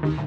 Bonjour,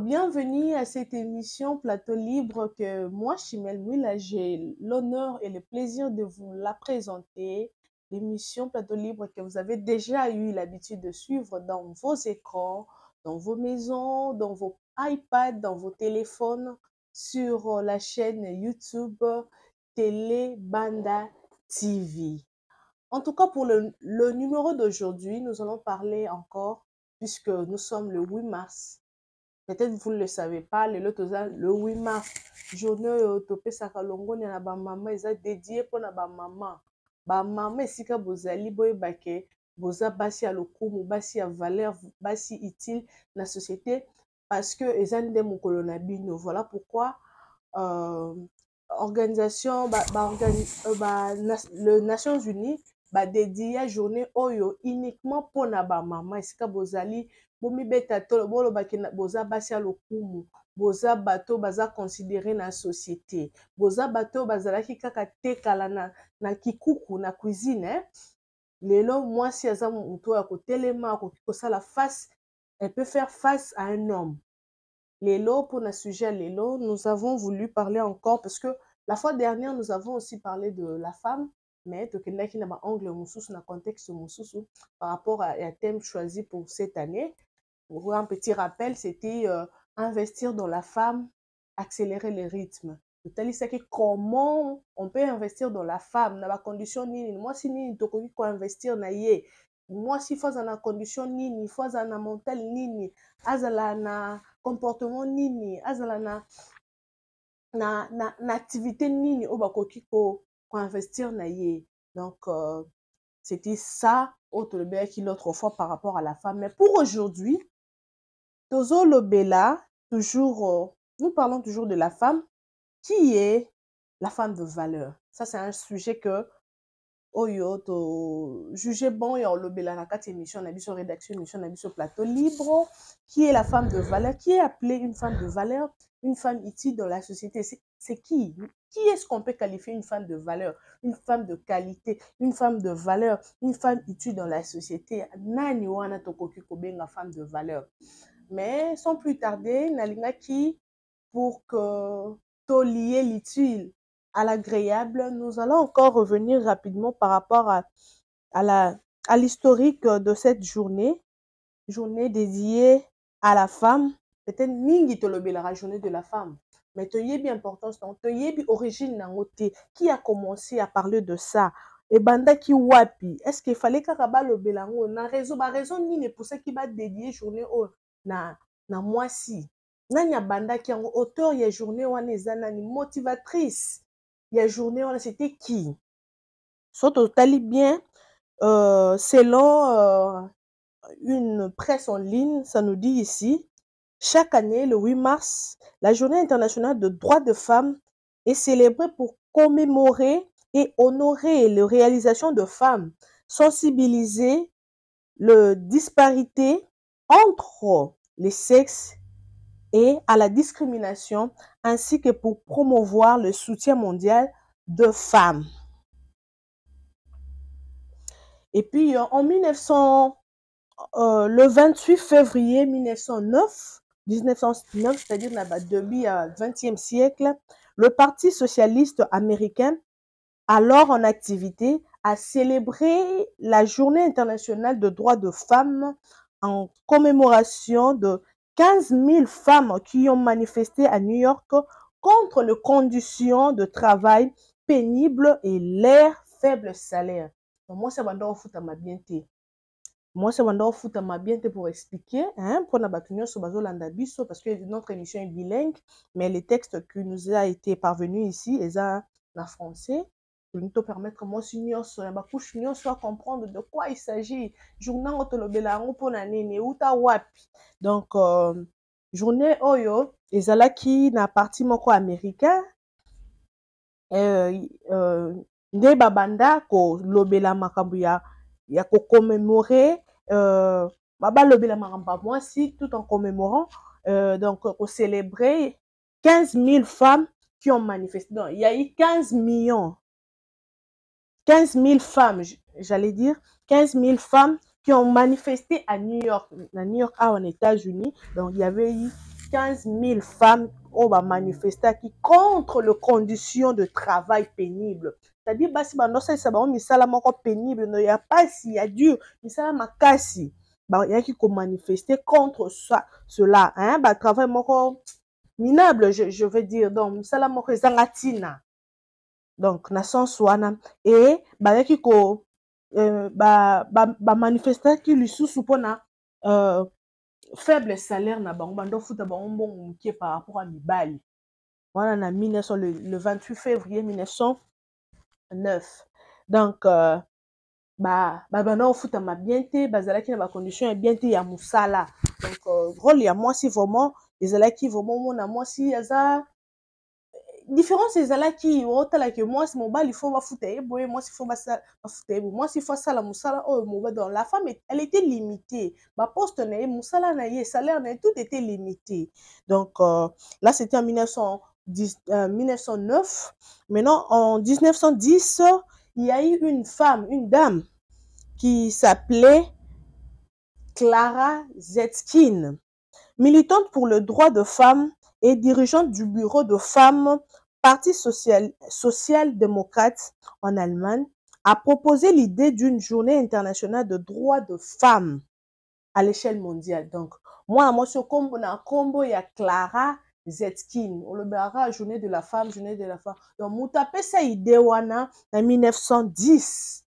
bienvenue à cette émission Plateau Libre que moi, Chimel Mouila, j'ai l'honneur et le plaisir de vous la présenter. L'émission Plateau Libre que vous avez déjà eu l'habitude de suivre dans vos écrans, dans vos maisons, dans vos iPads, dans vos téléphones, sur la chaîne YouTube Télé Banda TV. En tout cas, pour le numéro d'aujourd'hui, nous allons parler encore, puisque nous sommes le 8 mars. Peut-être vous ne le savez pas, le 8 mars, journée Topé Sakalongo, na ba maman, ils ont dédié pour na ba maman. Ba maman, si ka bozali boy bake, boza basi à lokumu, basi à valeur, basi utile na société, parce que ils ont des mokolonabino. Voilà pourquoi organisation, le Nations Unies, dédié à journée oyo uniquement pour na ba maman, si ka bozali bomi beta tolo bolo bakina boza basi ya lokumu boza bato baza considéré na société boza bato bazalaki kaka tekala na kikuku na cuisine lelo mwasi aza moto ya kotelema akoki kosala face, elle peut faire face à un homme. Lelo pour na sujet lelo nous avons voulu parler encore parce que la fois dernière nous avons aussi parlé de la femme, mais tokendaki na ba angle mususu na contexte mususu par rapport à un thème choisi pour cette année. Pour un petit rappel, c'était investir dans la femme, accélérer le rythme. Comment on peut investir dans la femme, dans la condition nini. Moi, si nini, tokoki ko investir na ye. Moi, si faut na condition nini, faut na mental nini, azala na comportement nini, azala na activité nini, o bakoki ko investir na ye. Donc, c'était ça, autre le qui l'autre fois par rapport à la femme. Mais pour aujourd'hui, Tozo Lobela, toujours, nous parlons toujours de la femme. Qui est la femme de valeur? Ça, c'est un sujet que Oyo, to juger bon, et Lobela, na 4 émissions, on a vu sur rédaction, émission, on a vu sur plateau libre. Qui est la femme de valeur? Qui est appelée une femme de valeur? Une femme utile dans la société? C'est qui? Qui est-ce qu'on peut qualifier une femme de valeur? Une femme de qualité, une femme de valeur, une femme utile dans la société? Nani wana tokoki kobenga femme de valeur? Mais sans plus tarder, nalingaki pour que to lier l'utile à l'agréable, nous allons encore revenir rapidement par rapport à l'historique de cette journée dédiée à la femme. Peut-être mingi tolobela journée de la femme, mais toyebi importance, toyebi origine nangote, qui a commencé à parler de ça? Et banda ki wapi? Est-ce qu'il fallait kaka lobela ngo na raison nini pour ça qui va dédier journée au na mwasi? Nani abandaki yango? Auteur ya journée wana eza nani? Motivatrice ya journée wana c'était qui? So totali bien, selon une presse en ligne, ça nous dit ici, chaque année, le 8 mars, la journée internationale de droits de femmes est célébrée pour commémorer et honorer les réalisations de femmes, sensibiliser les disparités entre les sexes et à la discrimination, ainsi que pour promouvoir le soutien mondial de femmes. Et puis en le 28 février 1909, c'est-à-dire depuis le 20e siècle, le Parti socialiste américain, alors en activité, a célébré la Journée internationale de droits de femmes en commémoration de 15 000 femmes qui ont manifesté à New York contre les conditions de travail pénibles et leur faible salaire. Moi, ça va dans ma bienté. Moi, c'est ma bienté pour expliquer, hein, pour parce que notre émission est bilingue, mais les textes qui nous a été parvenus ici, ils sont en français. Pour nous permettre moi soit comprendre de quoi il s'agit. Journée donc journée oyo ezalaki na parti moko américain nde babanda ko lobela makambo ya ko commémorer Babalobela maramba moi si tout en commémorant donc pour célébrer 15 000 femmes qui ont manifesté. Donc, il y a eu 15 millions, 15 000 femmes, j'allais dire, 15 000 femmes qui ont manifesté à New York, aux États-Unis. Donc, il y avait eu 15 000 femmes qui ont manifesté contre les conditions de travail pénibles. C'est-à-dire, bah, si ça va pénible, il n'y a pas si, il y a dur, mais ça va casser. Il y a qui ont manifesté contre ça, cela. Hein? Bah, travail minable, je veux dire. Donc, ça la zangatina. Donc, na sens wana. Et, bah, y a qui ko, manifestant qui lui sous pona, faible salaire na bango, bando futa bango qui est par rapport à Mibali. Voilà, na 1900, le 28 février 1909. Donc, bando futa ma bien te, bazala qui na ba condition bien te ya musala. Donc, rôle ya moi si vraiment, les ala qui vraiment, mon moi si yaza, différence ezalaki otalaki mwasi mobali faut bafuta ye boye mwasi faut bafuta ye boye mwasi faut asala mosala oyo mobali. Donc la femme elle était limitée, baposte na ye mosala na ye salaire na ye tout était limité. Donc là c'était en 1909. Maintenant en 1910 il y a eu une femme, une dame qui s'appelait Clara Zetkin, militante pour le droit de femmes et dirigeante du bureau de femmes Parti social-démocrate en Allemagne, a proposé l'idée d'une journée internationale de droits de femmes à l'échelle mondiale. Donc, moi, je suis combo, il y a Clara Zetkin. On le verra, journée de la femme, journée de la femme. Donc, moi, tapé ça idée wana en 1910.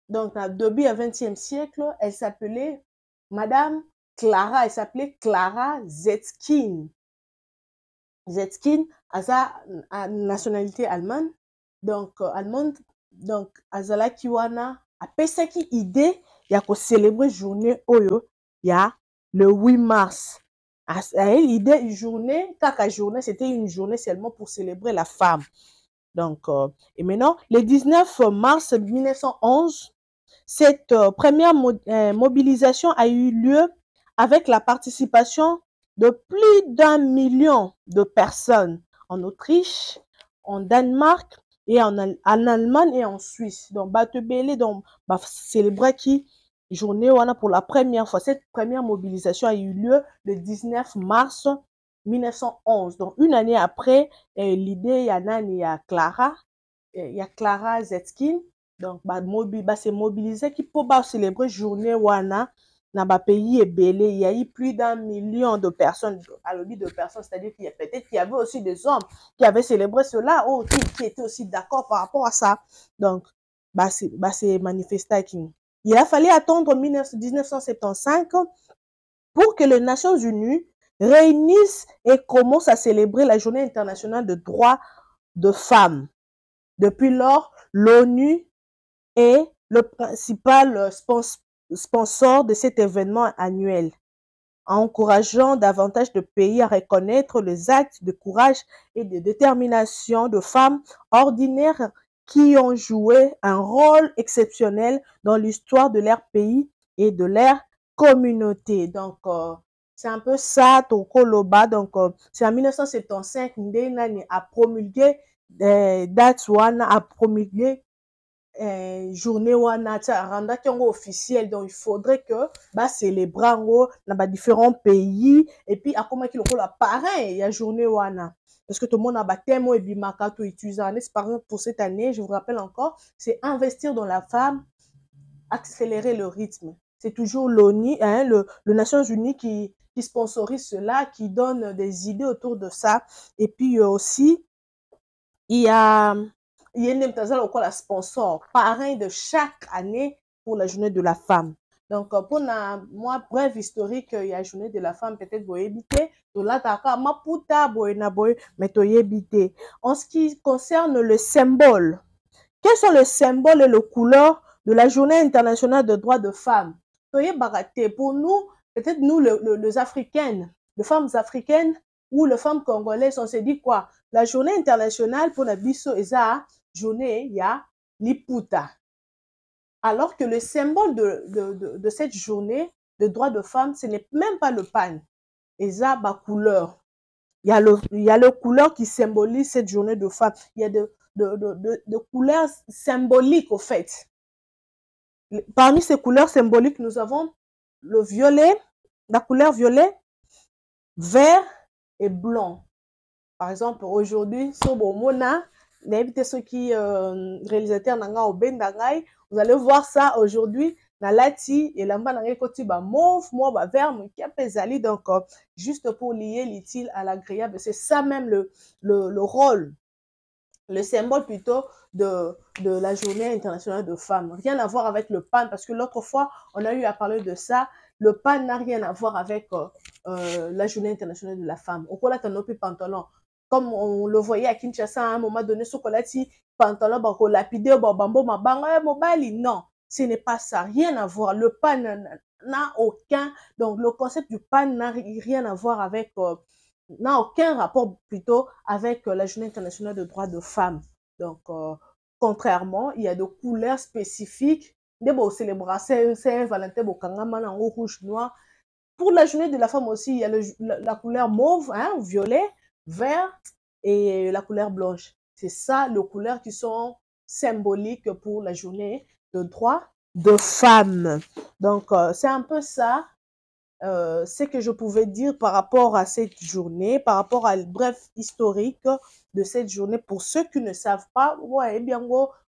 Donc, au début du XXe siècle, elle s'appelait Madame Clara, elle s'appelait Clara Zetkin. Zetkin a sa nationalité allemande, donc azala kiwana a pesaki idée ya ko célébrer journée oyo ya le 8 mars. L'idée journée, kaka journée, c'était une journée seulement pour célébrer la femme. Donc, et maintenant, le 19 mars 1911, cette première mobilisation a eu lieu avec la participation de plus d'1 million de personnes en Autriche, en Danemark et en Allemagne et en Suisse. Donc, Batebele, donc, célébrer qui journée pour la première fois. Cette première mobilisation a eu lieu le 19 mars 1911. Donc, une année après, l'idée, il y a Clara Zetkin. Donc, c'est mobilisé qui peut célébrer journée wana. Dans le pays ébélé, il y a eu plus d'1 million de personnes, à l'objet de personnes, c'est-à-dire qu'il y a peut-être qu'il y avait aussi des hommes qui avaient célébré cela, ou qui étaient aussi d'accord par rapport à ça. Donc, c'est manifesté qui. Il a fallu attendre 1975 pour que les Nations Unies réunissent et commencent à célébrer la Journée internationale de droits de femmes. Depuis lors, l'ONU est le principal sponsor de cet événement annuel, en encourageant davantage de pays à reconnaître les actes de courage et de détermination de femmes ordinaires qui ont joué un rôle exceptionnel dans l'histoire de leur pays et de leur communauté. Donc, c'est un peu ça, Tokoloba. Donc, c'est en 1975, Ndenani a promulgué a promulgué journée wana randa kiongo officiel. Donc il faudrait que célébrer dans différents pays et puis akoma ki lokola parrain ya journée wana parce que tout le monde a thème et bimaka to utiliser. Par exemple pour cette année, je vous rappelle encore, c'est investir dans la femme, accélérer le rythme. C'est toujours l'ONU, le Nations Unies qui sponsorise cela, qui donne des idées autour de ça. Et puis aussi il y a la sponsor, parrain de chaque année pour la journée de la femme. Donc, pour moi, bref historique, il y a journée de la femme, peut-être vous éviter, mais en ce qui concerne le symbole, quels sont les symboles et les couleurs de la journée internationale de droits de femmes? Pour nous, peut-être nous, les Africaines, les femmes africaines ou les femmes congolaises, on se dit quoi? La journée internationale pour la biso eza journée ya liputa. Alors que le symbole de cette journée de droits de femmes, ce n'est même pas le pan. Et ça, ma couleur. Il y a le couleur qui symbolise cette journée de femmes. Il y a de couleurs symboliques, au fait. Parmi ces couleurs symboliques, nous avons le violet, la couleur violet, vert et blanc. Par exemple, aujourd'hui, sur Bomona, ceux qui réalisateurs nanga au Bendangai, vous allez voir ça aujourd'hui. Nalati et lamba nanga koti ba mauve, moi ba vert, mon qui a donc juste pour lier l'utile à l'agréable. C'est ça même le rôle, le symbole plutôt de la journée internationale de femmes. Rien à voir avec le pan, parce que l'autre fois, on a eu à parler de ça. Le pan n'a rien à voir avec la journée internationale de la femme. Au cola tanopi pantalon. Comme on le voyait à Kinshasa à un moment donné, ce colati pantalon, bako lapidé, bambo, mabanga, mobali. Non, ce n'est pas ça. Rien à voir. Le pan n'a aucun. Donc, le concept du pan n'a rien à voir avec. N'a aucun rapport plutôt avec la journée internationale de droits de femmes. Donc, contrairement, il y a des couleurs spécifiques. Des beaux célébrations, Saint-Valentin, rouge, noir. Pour la journée de la femme aussi, il y a la couleur mauve, hein, violet, vert et la couleur blanche. C'est ça, les couleurs qui sont symboliques pour la journée de droits de femmes. Donc, c'est un peu ça. Ce que je pouvais dire par rapport à cette journée, par rapport à le bref historique de cette journée. Pour ceux qui ne savent pas, ouais, bien,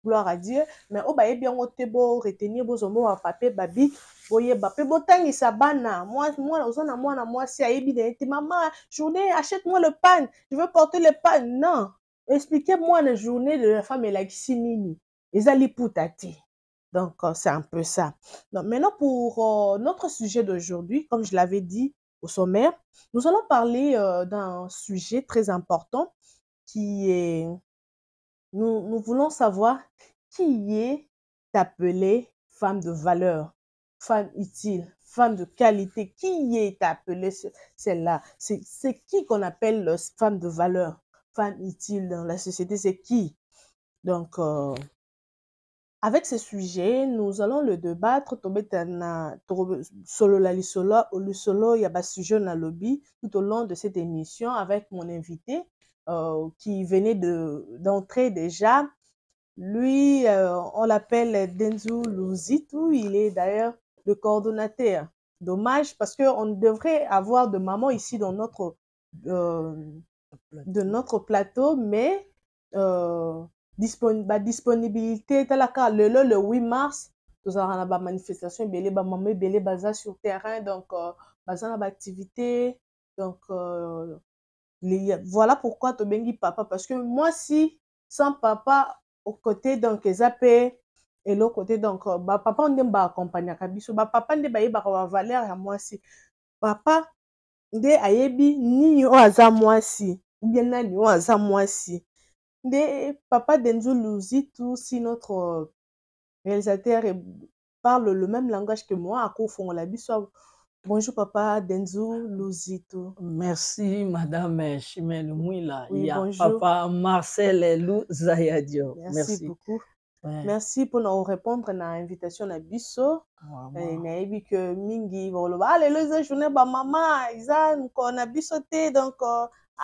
gloire à Dieu, mais oh, bah, bien, te beau retenir vos mots à papier, babi, voyez, babi, botani, sabana, moi, si aïe, maman, journée, achète-moi le pan, je veux porter le pan. Non, expliquez-moi la journée de la femme et la kissinini, les aliputati. Donc, c'est un peu ça. Donc, maintenant, pour notre sujet d'aujourd'hui, comme je l'avais dit au sommaire, nous allons parler d'un sujet très important qui est, nous voulons savoir qui est appelée femme de valeur, femme utile, femme de qualité. Qui est appelée celle-là? C'est qui qu'on appelle femme de valeur, femme utile dans la société? C'est qui? Donc, avec ce sujet, nous allons le débattre. Solo la lisolo, il y a un sujet dans lobby tout au long de cette émission avec mon invité qui venait d'entrer déjà. Lui, on l'appelle Denzu Luzitu. Il est d'ailleurs le coordonnateur. Dommage parce qu'on devrait avoir de maman ici dans de notre plateau, mais disponibilité le 8 mars nous avons une manifestation belé ba maman belé baza sur terrain, donc baza na activité, donc voilà pourquoi to bengi papa, parce que moi si sans papa au côté donc ezapé et l'autre côté donc ba papa on ba accompagner kabiso ba papa nde ba yeba ba valeur ya moi si papa nde ayebi nini o aza moi si ou bien nani o aza moi si. Papa Denzu Luzitu, si notre réalisateur parle le même langage que moi, à Kofongola Biso. Bonjour papa Denzu Luzitu. Merci madame Chimène Mouila. Oui, Il y a bonjour. papa Marcel Lou Zayadio. Merci beaucoup. Ouais. Merci pour nous répondre à l'invitation à Biso. Naïbi que mingi voloba les journée ba maman isa on a bisoté donc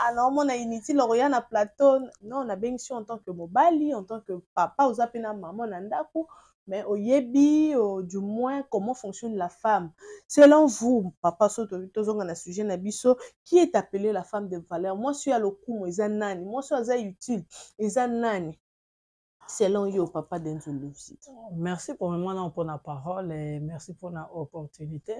ah non mon a inutile rien na plateau. Non, on a bien ici en tant que mobali, en tant que papa aux apena maman nandaku, mais au yebi du moins comment fonctionne la femme. Selon vous papa soto tozonga na sujet na biso, qui est appelée la femme de valeur? Moi je suis à l'okumo isa nani, moi je suis utile isa nani. Selon yo, papa Denzu Luzitu. Merci pour la parole et merci pour l'opportunité.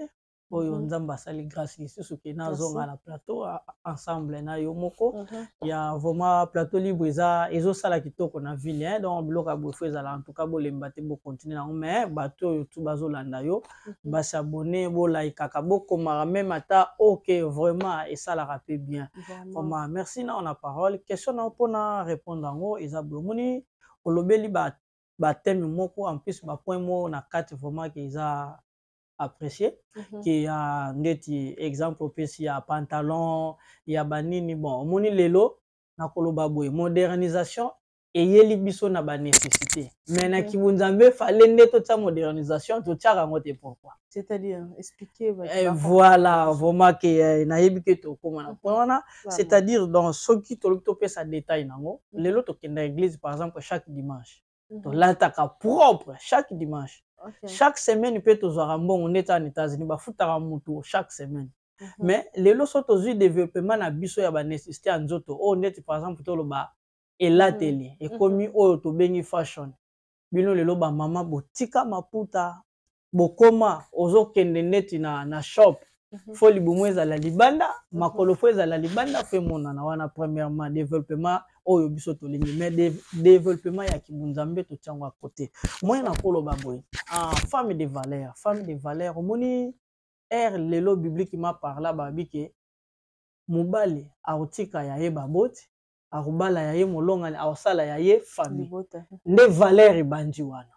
Oyo nzamba sali grâce ici ce qui na zonga na plateau ensemble na yo moko. Il y a vraiment plateau libre ezo sala kitoko na ville donc bloka bofo ezala en tout cas bolemba te bo continuer na mais bato yo tout bazo landa yo ba s'abonner bo like kaka bokoma même ata OK vraiment et ça la rappelle bien. Vraiment merci na on a parole question na pona répondre ngo ezablo moni olobeli ba thème moko en plus ba point mo na carte vraiment qu'ils a apprécié qui a ndeti exemple opesi ya pantalon ya banini bon moni lelo na koloba boye modernisation eyeli biso na ba nécessité mais na kibunzambe fallait nde totia modernisation totiaka yango te pourquoi c'est-à-dire expliquer voilà vraiment que nayebi ke tokóma na point wana c'est-à-dire dans soki toloki topesa détail nango lelo tokenda église par exemple chaque dimanche tolataka propre chaque dimanche chaque semaine mpe tozwaka mbongo ndeti en États-Unis bafutaka mutu chaque semaine mais lelo so tozwi développement na biso ya banécessité ya nzoto oyo ndeti par exemple toloba elateli ekomi oyo tobengi fashion bino lelo bamama botika maputa bokoma ozokende neti na shop fo libumu ezala libanda makolo fo ezala libanda fe monana wana premièrement développement oyo biso tolingi mais développement ya kibunzambe totiango à côté moyen na koloba boye femme de valeur omoni lelo biblique ma parla babike mobali aotika ya ye baboti akobala ya ye molongani aosala ya ye famille nde valeur ebandi wana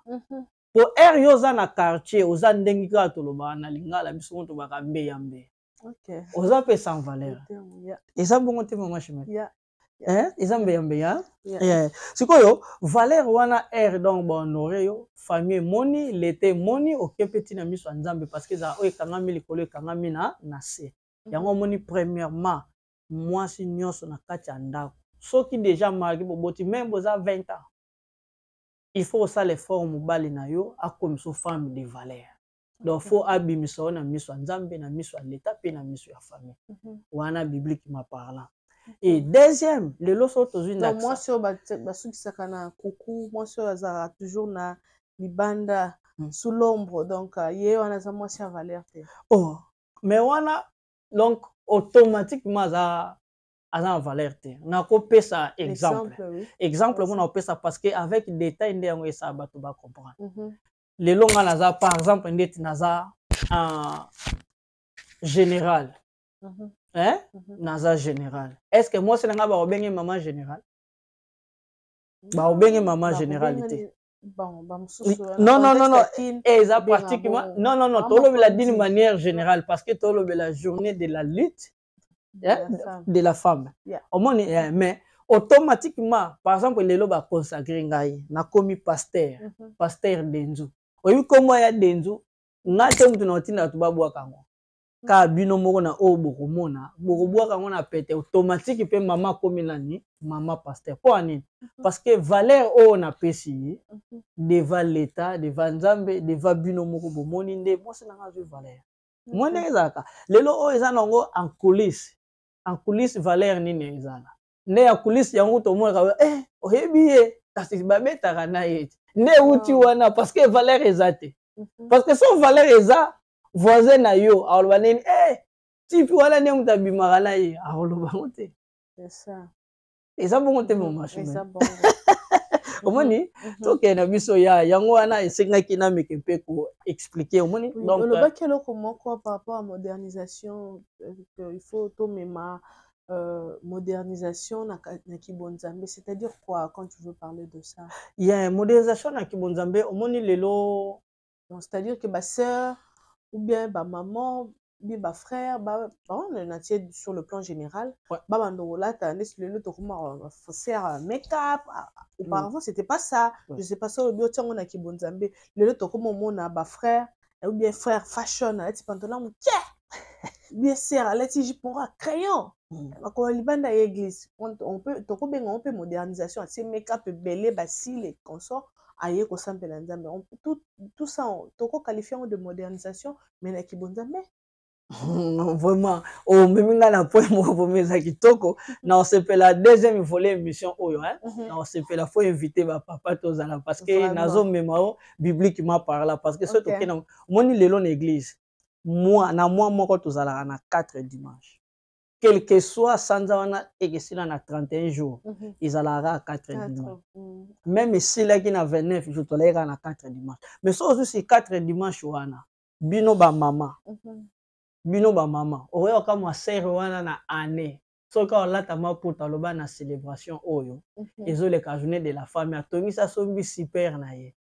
po yo oza na quartier oza ndengi kaka tolobaka na lingala biso ngo tobaka mbeya mbeya oza mpe sans valeur eza bongo te mama chimete eza mbeya mbeya sikoyo valeur wana donc bahonore yo famille emoni leta emoni oke mpe ntina miso ya nzambe parce que ezala oyo ekangami likolo ekangami na se yango omoni premièrement mwasi nyonso na kati ya ndako soki déjà marqué boboti même boza 20 ans il faut osala l'effort mobali na yo akomisa femme de valeur donc faut abimisa na miso ya nzambe na miso ya leta pe na miso ya famille wana biblique ma parlant et deuxième lelo so tozwi na mwasi oyo basukisaka na kuku mwasi oyo azalaka toujours na libanda sous l'ombre donc ye wana aza mwasi ya valeur te mais wana donc automatiquement aza na valeur te nakopesa exemple ngo nakopesa parce que avec détail nde yango esala bato bacomprendre lelo nga naza par exemple ndeti naza général naza général est ce que mwasi na nga bakobenge mama général bakobenge mama généralité non eza pratiquement non tolobela d'une manière générale parce que tolobela journée de la lutte de la femme omoni mais automatiquement par exemple lelo baconsacre ngai nakomi pasteur denzu oyebi kombo ya denzu ngai te mutu na otinda bato babwaka yango ka bino moko na oyo bokomona bokobwaka yango na pete automatique mpe mama akomi nani mama pasteur mpo anini parce que valeur oyo napesi ye devant l'état devant nzambe devant bino moko bomoni nde mwasi na nga azwi valeur mwa ndenge ezalaka lelo oyo eza nango en coulisse valeur nini ezala nde ya coulisse yango tomonaka oyebi ye kasi babetaka na ye nde euti wana parce que valeur eza te parce que so valeur eza voisin na yo akoloba nini tipi wana nde moto abimaka na ye akoloba ngo te eza bongo te momashime omoni tokende na biso ya yango wana esengaki na meke mpe koexplike omoni olobaki eloko moko par rapport à modernisation il faut tomema modernisation na kibonzambe c'est-à-dire quoi quand tu veux parler de ça modernisation na kibonzambe omoni lelo c'est-à-dire que basœur ou bien maman bien frère on est sur le plan général bandongolata nesi lelo tokoma faire make-up auparavant c'était pas ça je sais pas ça obi otiango na kibonzambe lelo tokoma omona frère ou bien frère fashion alati pantalon moke bien sœur alati jupon crayon bakola libanda ya église on peut modernisation c'est make-up ebele basile consort aye kosambela nzambe tout ça tokoqualifie yango de modernisation mais na kibonzambe vraiment omemi nga na point moko bomi eza kitoko na osepela deuxième volet émission oyo na osepela fo invité bapapa tozala parce que nazomema o bibliquement parla parce que soki tokenda omoni lelo na église na mois moko tozalaka na 4 dimanche quel que soit sanza wana ekesila na 31 jours ezalaka 4 dimanche même esilaki na 29 jours tolayaka na 4 dimanche mais so ozusi 4 dimanche wana bino bamama okoyoka mwasere wana na année soki olata maputa aloba na célébration oyo ezoleka journée de la femme atongisa sombi super na ye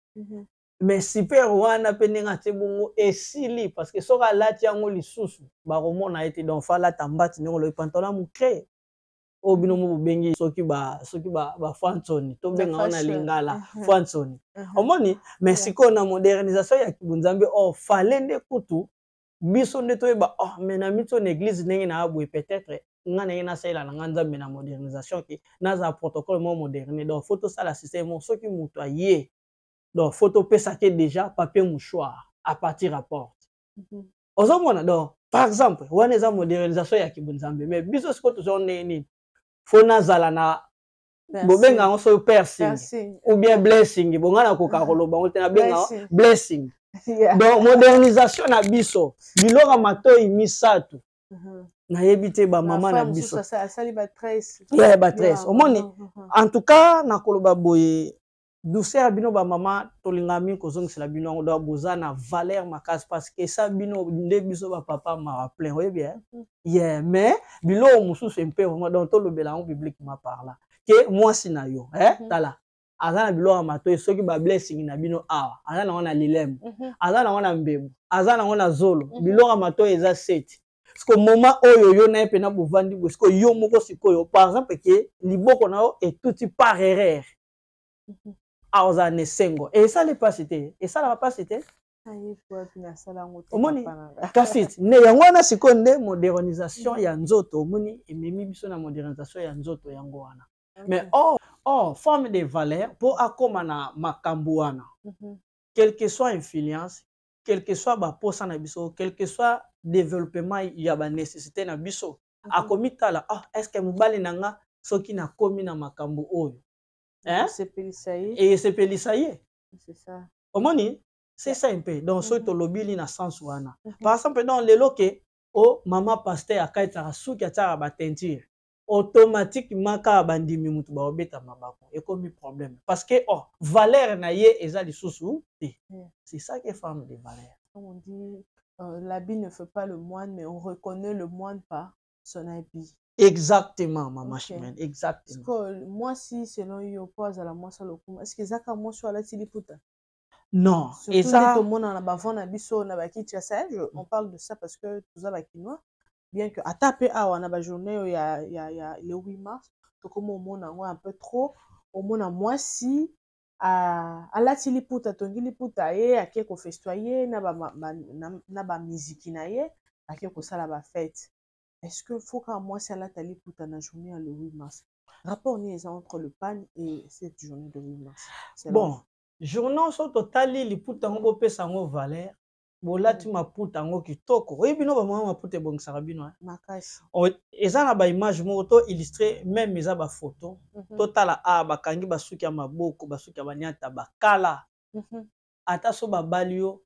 mais super wana mpe ndenge atie bongo esili parce que soki alati yango lisusu bakomona ete donc fa alata mbati ndenge olobi pantalon moke o bino mo bengi soki ba fansoni to benga wana lingala fansoni omoni mais siko na modernisation ya kibunzambe fallait nde kutu biso nde toyeba mais na mito na église ndenge na abwe peut-être nga na yena salela na nzambe na modernisation ki naza protocole mo moderne donc faut to sala système mo soki muto aye donc faut to pesa ke déjà papier mouchoir à partir à porte ozomona donc par exemple wana eza modernisation ya kibunzambe mais biso siko to nini faut nazala na bobenga ngo so piercing ou bien blessing bongana ko koloba ngo tena benga blessing donc modernisation na biso biloko matoi misatu nayebi te ba mama na biso asali ba tresse omoni en tout cas na koloba boye douceur bino ba mama tolingami kozongisela bino ngo do boza na valeur makasi parce que ça bino nde biso ba papa ma plein oui bien mais bilo mususu mpe vraiment donc tolobela en public ma parla que moi sina yo tala azana bilo matoi soki ba blessing na bino awa azana wana lilem azana wana mbebu azana wana zolo bilo matoi eza 7 parce que moment oyo yo na pena bovandi parce que yo moko sikoyo par exemple que liboko na yo et tout par erreur aozane sengo et ça n'est pas cité et ça n'a pas cité omoni kasi ne yango wana sikoyo nde modernisation ya nzoto omoni ememi biso na modernisation ya nzoto yango wana mais forme de valeur pour akoma na makambo wana quel que soit influence quel que soit baposa na biso quel que soit développement ya ba nécessité na biso akomi tala est-ce que mobali nanga soki na komi na makambo oyo et c'est pelisa c'est ça omoni c'est ça un peu donc soki tolobili na sens wana par exemple dans lelo ke mama pasteur akaitaka suki ataka ba teinture automatiquement ka bandimi mutu ba obeta mabako ekomi problème parce que valeur na ye eza lisusu c'est ça qui est femme de valeur on dit l'habit ne fait pas le moine mais on reconnaît le moine par son habit. Exactement, maman Chimène, exactement. Parce que moi, si selon yo pose à la moi ça le coup, est-ce que Zaka moi soit là tiliputa? Non, et ça tout le monde en a bavon na biso na baki on parle de ça parce que tout ça bakinois bien que à taper on a ba journée il y a le 8 mars donc comme au monde un peu trop au monde moi si à la tiliputa tongili puta ye ake ko festoyer na ba musique na ye ake ko sala ba fête. Est-ce que faut qu'à moi c'est la tali pour ta journée le 8 mars? Rapport ni entre le pan et cette journée de 8 mars. Bon, journée so totali li puta ngo pesa ngo valeur. Bolati maputa ngo kitoko. Oui bino ba mama maputa bongisa bino makasi. Eza na ba image mo to illustrer même eza ba photo. Totala bakangi basuki ya maboko, basuki ya banyata bakala. Ata so ba balio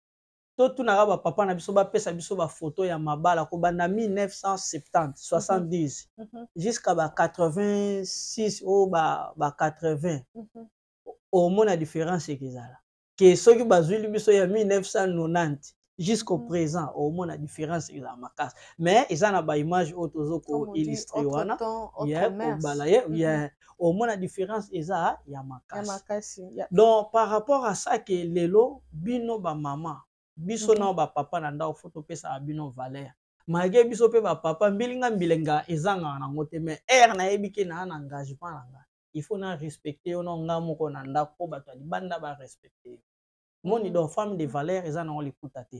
tout na ba papa na biso ba pesa biso ba photo ya mabala ko banda 1970 70 jusqu'à ba 86 ba 80 au mona différence ezala que soki bazuli biso ya 1990 jusqu'au présent au mona différence ezala makasi mais eza na ba image otozo ko illustrer wana ya ko balaye ya au mona différence eza ya makasi donc par rapport à ça que lelo bino ba mama biso na ba papa na ndao photo pesa abino valeur malgré biso pe ba papa mbilenga ezanga na ngote mais na yebike na engagement nanga il faut na respecter ono nga moko na ndako bato libanda ba respecter moni donc femme de valeur ezana on l'écoute te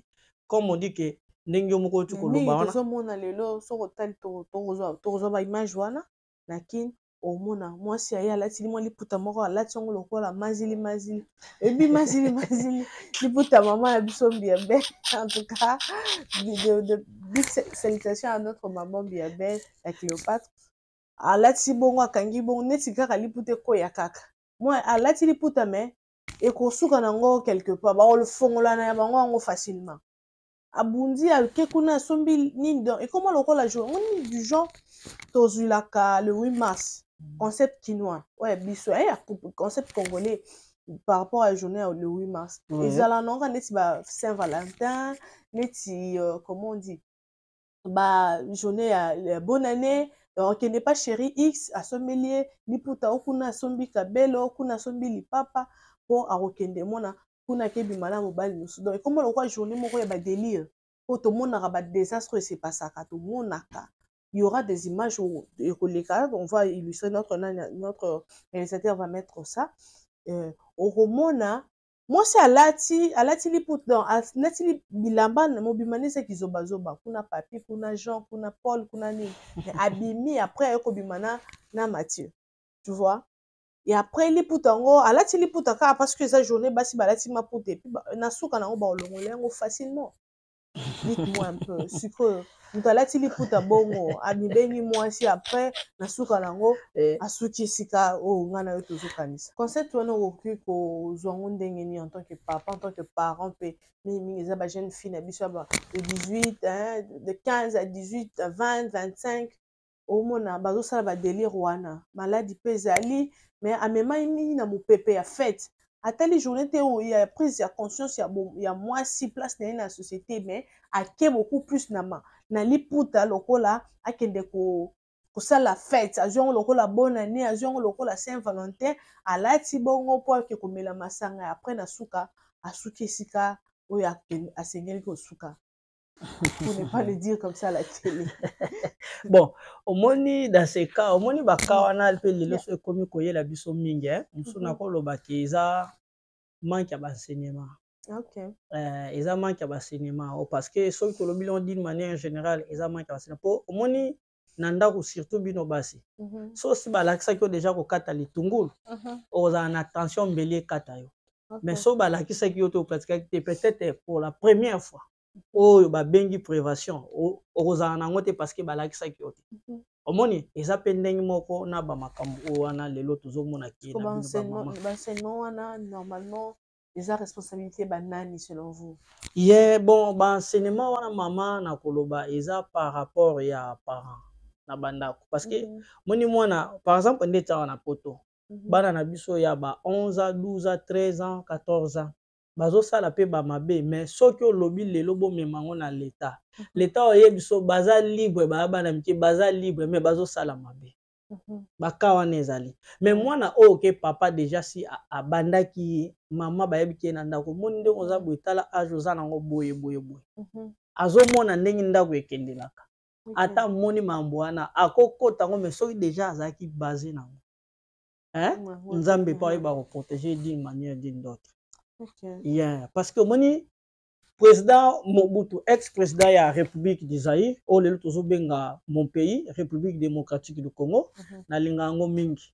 comme on dit que ndenge moko tu ko loba wana so mona lelo so ko tali to ba image wana lakini omona mwasi aye alati limwa liputa moko alati yango lokola mazili ebi mazili liputa mama ya biso Biabe en tout cas de salutations à notre maman Biabe ya Cléopâtre alati bongo akangi bongo neti kaka liputa ekoya kaka moi alati liputa mais ekosuka nango quelque part baolofongola na ya bango yango facilement abundi ake kuna asombi nini donc ekoma lokola jour ngoni du genre tozulaka le 8 mars concept chinois ouais biso concept congolais par rapport à la journée le 8 mars ezala nonga neti ba Saint-Valentin neti comment on dit ba journée ya bonne année donc n'est pas chéri X asombeli liputa okuna asombi kabelo okuna asombi lipapa po arokende mona kuna kebi malamu bali musu donc comme le quoi journée moko ya ba délire po to monaka ba désastre c'est pas ça ka to monaka il y aura des images où on va illustrer notre réalisateur va mettre ça. Au roman, moi c'est alati liputa alati bilamba mobimani c'est kizobazoba kuna papi kuna Jean kuna Paul kuna nini mais abimi après ekobimana na Mathieu, tu vois. Et après liputa ngo alati liputa ka parce que sa journée basi balati maputa et puis na suka nango ba olongolengo facilement. Dites-moi un peu sikoyo moto alati liputa bongo amibengi mwasi après na suka nango asuki esika oyo nga na yo tozokanisa concept wana okoki kozwa ngo ndenge nini en tant que papa en tant que parent mpe mingimingi eza bajeune fille na biso ya de 18 de 15 à 18 à 20 25 omona bazosala badelire wana maladi mpe ezali mais amemai mingi na mopepe ya fête atali journée te oyo ya prise ya conscience ya mwasi place na ye na société mais ake beaucoup plus na liputa lokola akende kosala fête azwi yango lokola bonne année azwi yango lokola Saint Valentin alati bongo mpo ake komela masanga après na suka asuki esika oyo asengeli kosuka pour ne pas le dire comme ça à la télé. Bon, omoni dans ce cas, omoni baka wana mpe lelo so ekomi koyela biso mingi mosusu nakolobaki eza manque ya baenseignement. Eza manque ya baenseignement parce que soki tolobi longo d'une manière générale eza manque ya baenseignement mpo omoni na ndako surtout bino basi so osi balakisaki yo déjà kokata litungulu ozala na tension mbeli ekata yo mais so balakisaki yo te opratikaki te peut-être pour la première fois oyo babengi prévention okozala nango te parce que balakisaki yo te omoni eza mpe ndenge moko na bamakambo oyo wana lelo tozomonaki baenseignement wana normalement eza responsabilité banani selon vous? Bon baenseignement wana mama nakoloba eza par rapport ya parent na bandako parce que moni mwana par exemple ndeti awa na poto bana na biso ya ba 11 ans 12 ans 13 ans 14 ans bazosala mpe bamabe mais soki olobi lelo bomema ngo na leta leta oyebi biso baza libre baya bana mike baza libre mais bazosala mabe baka wana ezali mais mwana oyo ke papa déjà si abandaki ye mama bayebiki ye na ndako moni ndenge oza boye tala age oza nango boye boye boye azomona ndenge ndako ekendelaka ata moni mambo wana akokota yango mais soki déjà azalaki basé nango nzambe mpo ayeba koprotéger d'une manière d'une autre. Parce que moni président Mobutu ex-président ya République du Zaïre oyo lelo tozobenga mon pays République démocratique du Congo nalinga yango mingi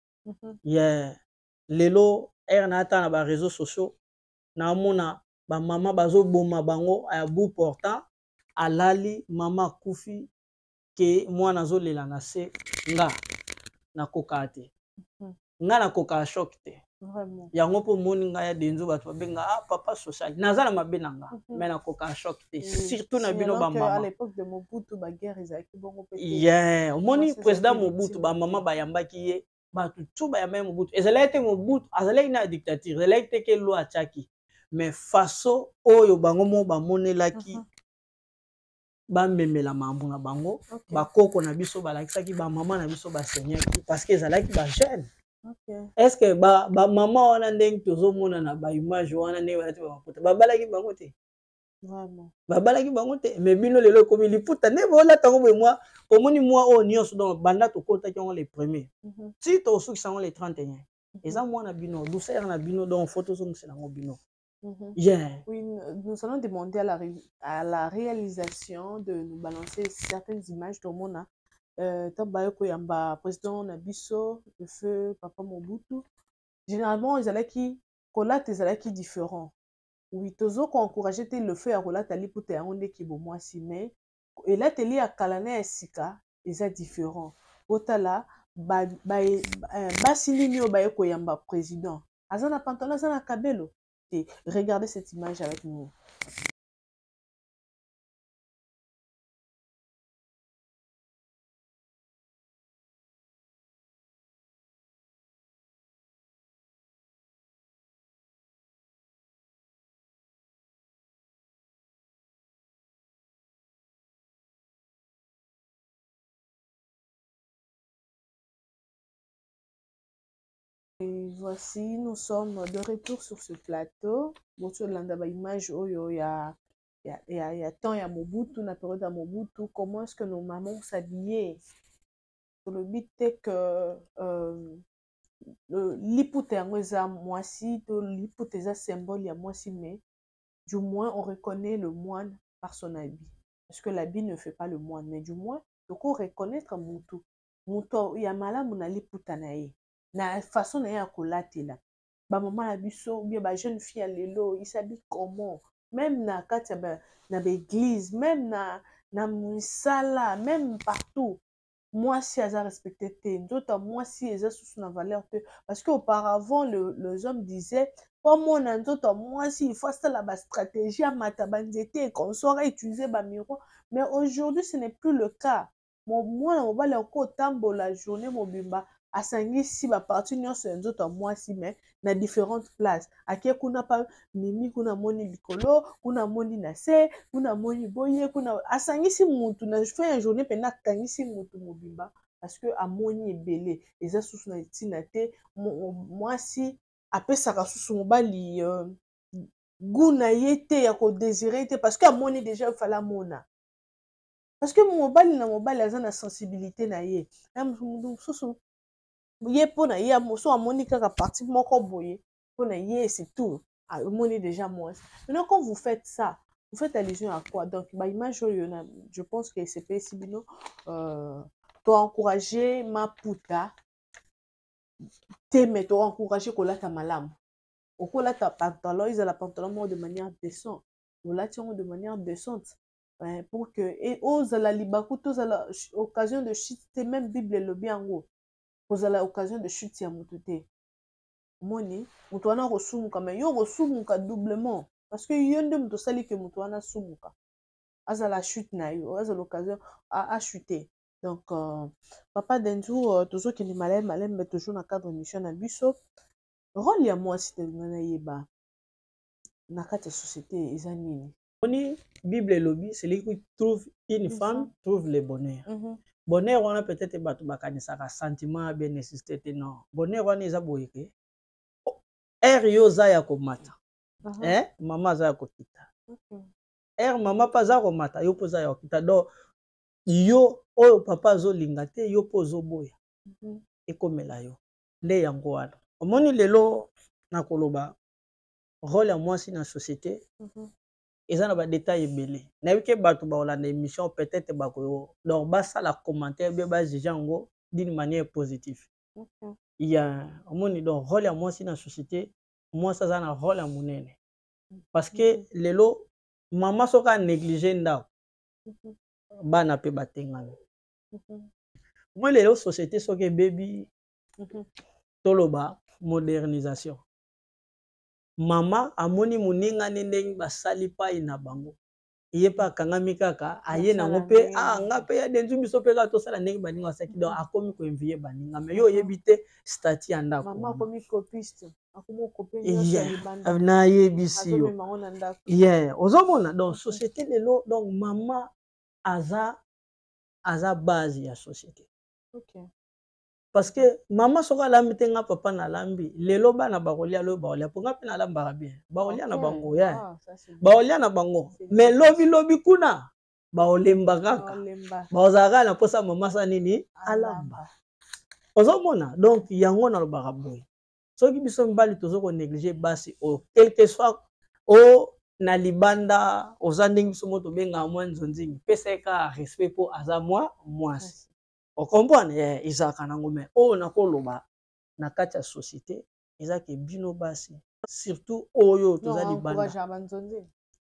lelo ere na ata na baréseaux sociaux naomona bamama bazoboma bango ya bout portant alali mama akufi ke mwana azolela na se nga nakoka te nga nakoka choc te yango mpo moni ngai ya denzo bato babenga papa social naza na mabe na nga mais nakoka choc te surtout na bino bamama omoni président Mobutu bamama bayambaki ye bato tu bayambaki Mobutu ezalaki te Mobutu azalaki na dictature ezalaki te ke lo atiaki mais façon oyo bango mo bamonelaki bamemela mambo na bango bakoko na biso balakisaki bamama na biso basenyaki parce que ezalaki bajeune. Est-ce que bamama wana ndenge tozomona na baimage wana ndenge balati bamaputa babalaki bango te babalaki bango te mais bino lelo ekomi liputa nde bolata yango boye mwa omoni mwa oyo nyonso donc banda tokotaki yango les premiers ti tosukisa yango les 31 eza mwana bino douceur na bino donc fo tozongisela yango bino. Oui, nous allons demander à la réalisation de nous balancer certaines images de Mona. Tabayoko Yamba, président Nabiso, le feu Papa Mobutu. Généralement, ils allaient qui Kolat, ils allaient qui différents. Oui, tozo ko encourager le feu à Kolat ali pour te onde qui bon moi si mais et là teli à Kalana et Sika, ils sont différents. Otala basini ni obayoko Yamba président. Azana pantalon azana kabelo. Regardez cette image avec nous. Et voici, nous sommes de retour sur ce plateau. Bonjour, l'anda ba image oyo ya y a temps, il y a Mobutu, la période à Mobutu, comment est-ce que nos mamans s'habillaient. Le but est que l'hypothèse est moi si, l'hypothèse est symbole, il y a moi si, mais du moins on reconnaît le moine par son habit. Parce que l'habit ne fait pas le moine, mais du moins, il faut reconnaître Mutu. Mutu, il y a malamu na liputa na ye. Na façon na ye à kolatela. Ba maman la biso, bien ba jeune fille à lelo, il s'habille comment? Même na kati na l'église, même na musala, même partout. Moi si elles a respecté d'autres moi si elles a sous la valeur parce qu'auparavant les hommes disaient pas mon d'autres moi si il faut ça la stratégie à matabanzete qu'on saurait utiliser ba miroir mais aujourd'hui ce n'est plus le cas moi on va leur tambo la journée mobimba à sangisi ba partie nyonso d'autres moi si mais na différentes places akie kuna pa mimi kuna moni likolo kuna moni na se kuna moni boye kuna asangisi mutu na fait une journée pena kangisi mutu mobimba parce que amoni ebele eza susu na tina te mwasi apesaka susu mobali goût na ye te ya kodésire te parce que amoni déjà fala mona parce que mobali na mobali aza na sensibilité na ye susu ye mpona ye so amoni kaka partie moko boye mpona ye c'est tout amoni déjà mwasi maintenant quand vous faites ça vous faites allusion à quoi donc ba image oyo je pense que c'est pesi bino to encourager maputa te mais to encourager kolata malamu okolata pantalon ezala pantalon moko de manière décente olati yango de manière décente pour que et ozala libaku tozala occasion de chute te même bible elobi yango kozala occasion de chute ya motu te moni moto wana kosumuka mais yo kosumuka doublement parce que yo nde moto osali ke moto wana asumuka azala chute na yo azala l'occasion achuter donc papa d'un jour tozokende maleme mais toujours na cadre mission na biso rôle ya mwasi te nga nayeba na kati ya société eza nini Moni bible elobi celui qui trouve une femme trouve le bonheur bonheur wana peut-être bato bakanisaka sentiment bien nécessité te non bonheur wana eza boye ke ere yo oza ya komata mama aza ya kokita ere mama mpe aza komata yo mpo oza ya kokita donc yo oyo papa azolinga te yo mpo ozoboya ekomela yo nde yango wana omoni lelo nakoloba rôle ya mwasi na société eza na badetail ebele nayebi ke bato baolanda émission peut-être bakoyo donc basala commentaire bien bajuge yango d'une manière positive ya omoni donc rôle ya mwasi na société mwasi aza na rôle ya monene parce que lelo mama soki anéglige ndako bana mpe batengami moi lelo société soki ebebi toloba modernisation mama amoni moningani ndenge basali pai na bango ye mpe akangami kaka aye nango mpe nga mpe ya denzu biso mpe kaka tosala ndenge baninga basaki donc akomi koinvie baninga me yo oyebi te stati ya ndako nayebisi yo ozomona donc société lelo donc mama aza base ya société parce que mama soki alambi te nga papa nalambi lelo bana bakolia loyo bakolia mpo nga mpe nalambaka bien bakolia na bango ya bakolia na bango mais lobi kuna baolemba kaka baozalaka na mposa mama sa nini alamba ozomona donc yango nalobaka boye soki biso mibali tozo konéglige basi oyo quelque soit o na libanda oza ndenge biso mo tobengaka mwa nzonzingi pesa ye kaka respect mpo aza mwasi okomprendre ezalaka nango me oyo nakoloba na kati ya société ezake bino basi surtout oyo toza libanda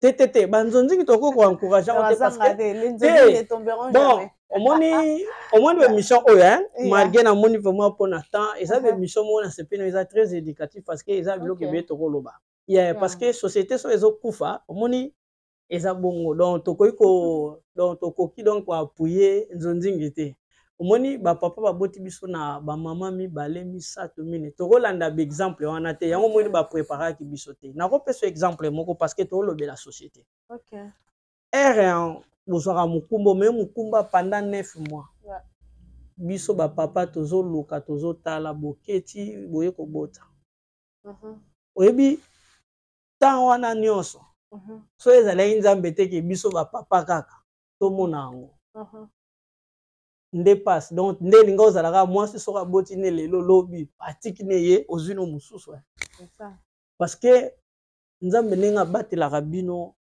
te banzonzingi tokoki koencourage yango te parce que bon omoni bémission oyo malgré namoni vraiment mpona temps eza bémission moko na sepena eza très éducatif parce que eza biloko ebele tokoloba parce que société so ezokufa omoni eza bongo donc tokoki donc koappuye nzonzingi te omoni bapapa baboti biso na bamama mibale misato mine tokolanda baexemple wana te yango moni bapreparaki biso te nakopesa exemple moko parce que tolobela société ere bozwaka mokumba me mokumba pendant 9 mois biso bapapa tozoluka tozotala boketi boye kobota oyebi temps wana nyonso so ezalaki nzambe te ke biso bapapa kaka tomona yango nde passe donc nde linga ozalaka mwasi soki aboti ne lelo lobi atiki ne ye ozwi no mosusu parce que nzambe ndenge abatelaka bino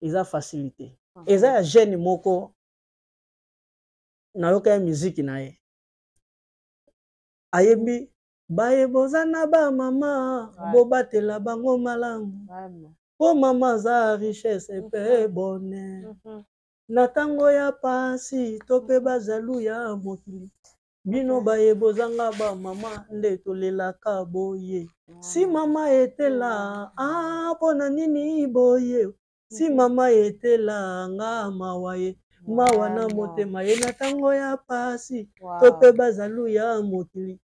eza facilité eza ya jeune moko nayoka ya miziki na ye ayembi bayeboza na bamama bobatela bango malamu po mama aza richesse mpe bonheur na ntango ya pasi to mpe bazalu ya mokili bino bayebozanga bamama nde tolelaka boye si mama etela mpo na nini boye si mama etela nga mawa ye mawa na motema ye na ntango ya pasi to mpe bazalu ya mokili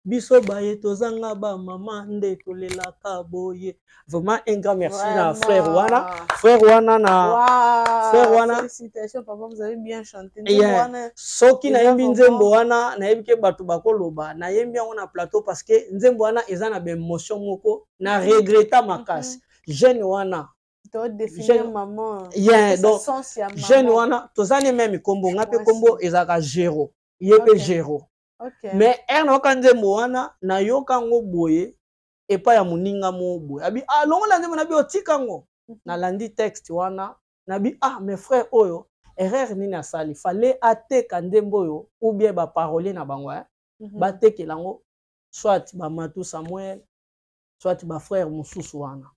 biso baye tozanga bamama nde tolelaka boye. Vraiment un grand merci à frère wana na félicitations papa, vous avez bien chanté. Soki na yembi nzembo wana na yebi ke bato bakoloba na yembi yango na plateau parce que nzembo wana eza na émotion moko na regretta makasi jeune wana définir maman donc jeune wana tozani même kombo ngape kombo ezaka zéro yepe zéro. Mais erno kanzembo wana na yoka ngo boye epa ya muninga mo boye abi longola nzembo na bi otika ngo na landi texte wana na bi mes frères oyo erreur nini asali fallait ateka ndembo oyo ou bien ba parolier na bango ba tekela ngo soit ba Matou Samuel soit ba frère mususu wana